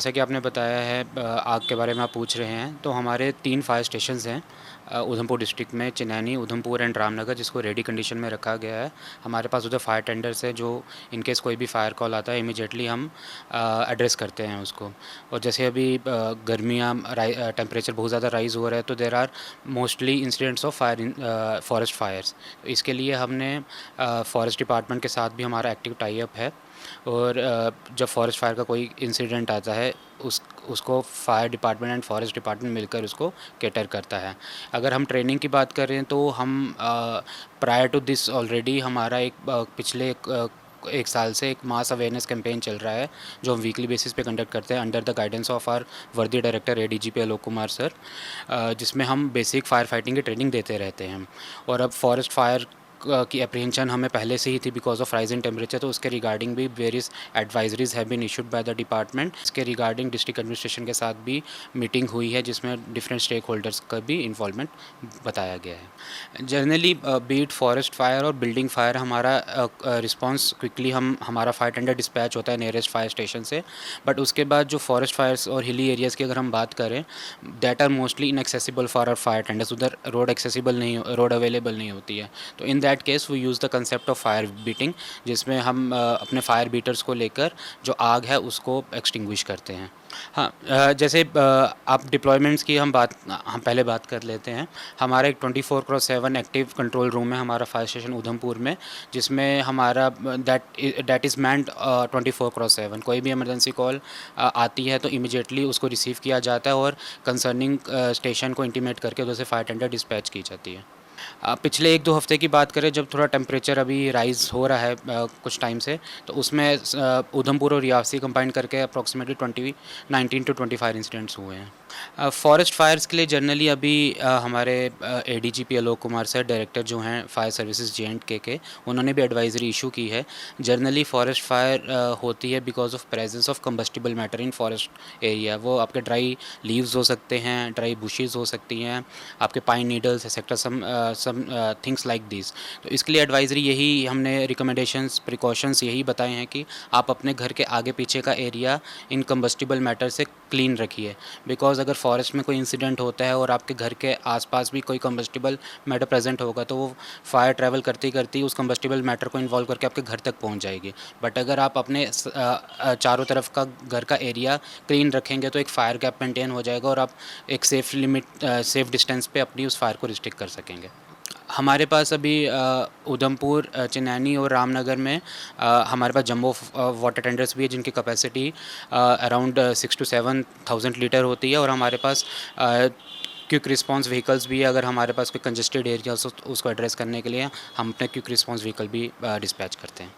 जैसा कि आपने बताया है आग के बारे में आप पूछ रहे हैं, तो हमारे 3 फायर स्टेशंस हैं उधमपुर डिस्ट्रिक्ट में, चिनैनी, उधमपुर एंड रामनगर, जिसको रेडी कंडीशन में रखा गया है। हमारे पास उधर फायर टेंडर्स है जो इन केस कोई भी फायर कॉल आता है इमीडिएटली हम एड्रेस करते हैं उसको। और जैसे अभी गर्मियाँ टेम्परेचर बहुत ज़्यादा राइज़ हो रहा है, तो there are mostly incidents of fire in forest fires. इसके लिए हमने फॉरेस्ट डिपार्टमेंट के साथ भी हमारा एक्टिव टाई अप है। और जब फॉरेस्ट फायर का कोई इंसिडेंट आता है उसको fire department and forest department मिलकर उसको कैटर करता है। अगर हम ट्रेनिंग की बात करें तो हम प्रायर टू दिस ऑलरेडी हमारा पिछले एक साल से एक मास अवेयरनेस कैंपेन चल रहा है जो हम वीकली बेसिस पे कंडक्ट करते हैं under the guidance of our worthy director ADGP Alok Kumar sir, जिसमें हम बेसिक फायर फाइटिंग की ट्रेनिंग देते रहते हैं। और अब फॉरेस्ट फायर की अप्रीहेंशन हमें पहले से ही थी because of rise in temperature, तो उसके रिगार्डिंग भी various advisories have been issued by the department. इसके रिगार्डिंग डिस्ट्रिक्ट एडमिनिस्ट्रेशन के साथ भी मीटिंग हुई है जिसमें डिफरेंट स्टेक होल्डर्स का भी इन्वॉल्वमेंट बताया गया है। जनरली बीट फॉरेस्ट फायर और बिल्डिंग फायर हमारा रिस्पॉन्स क्विकली हमारा फायर टेंडर डिस्पैच होता है नियरेस्ट फायर स्टेशन से। बट उसके बाद जो फॉरेस्ट फायर्स और हिली एरियाज़ की अगर हम बात करें, that are mostly inaccessible for our fire tenders. उधर रोड अवेलेबल नहीं होती है, तो in that case we use the concept of fire beating, जिसमें हम अपने फायर बीटर्स को लेकर जो आग है उसको एक्सटिंग्विश करते हैं। हाँ, जैसे आप डिप्लॉयमेंट्स की हम पहले बात कर लेते हैं। हमारा एक 24/7 एक्टिव कंट्रोल रूम है हमारा फायर स्टेशन उधमपुर में, जिसमें हमारा दैट इज़ मैन्ड 24/7। कोई भी इमरजेंसी कॉल आती है तो इमीडिएटली उसको रिसीव किया जाता है और कंसर्निंग स्टेशन को इंटीमेट करके उधर से फायर टेंडर डिस्पैच की जाती है। पिछले 1-2 हफ्ते की बात करें, जब थोड़ा टेम्परेचर अभी राइज़ हो रहा है कुछ टाइम से, तो उसमें उधमपुर और रियासी कंबाइन करके अप्रॉक्सीमेटली 19 टू 25 इंसिडेंट्स हुए हैं। फॉरेस्ट फायर्स के लिए जनरली अभी हमारे ADGP Alok Kumar sir, director जो हैं फायर सर्विसेज जे&के के, उन्होंने भी एडवाइजरी इशू की है। जनरली फॉरेस्ट फायर होती है because of presence of combustible matter in forest area. वो आपके ड्राई लीव्स हो सकते हैं, ड्राई बुशेज़ हो सकती हैं, आपके pine needles etcetera some things like this. तो इसके लिए एडवाइजरी यही हमने रिकमेंडेशंस प्रिकॉशंस यही बताए हैं कि आप अपने घर के आगे पीछे का एरिया इन कंबस्टिबल मैटर से क्लीन रखिए। बिकॉज अगर फॉरेस्ट में कोई इंसिडेंट होता है और आपके घर के आसपास भी कोई कंबस्टिबल मैटर प्रेजेंट होगा, तो वो फायर ट्रैवल करती करती उस कंबस्टिबल मैटर को इन्वॉल्व करके आपके घर तक पहुंच जाएगी। बट अगर आप अपने चारों तरफ का घर का एरिया क्लीन रखेंगे तो एक फायर गैप मेंटेन हो जाएगा और आप एक सेफ डिस्टेंस पे अपनी उस फायर को रिस्ट्रिक्ट कर सकेंगे। हमारे पास अभी उधमपुर, चिनैनी और रामनगर में हमारे पास जंबो वाटर टेंडर्स भी है जिनकी कैपेसिटी अराउंड 6 to 7,000 लीटर होती है। और हमारे पास क्विक रिस्पांस व्हीकल्स भी है। अगर हमारे पास कोई कंजेस्टेड एरिया उसको एड्रेस करने के लिए हम अपने क्विक रिस्पांस व्हीकल भी डिस्पैच करते हैं।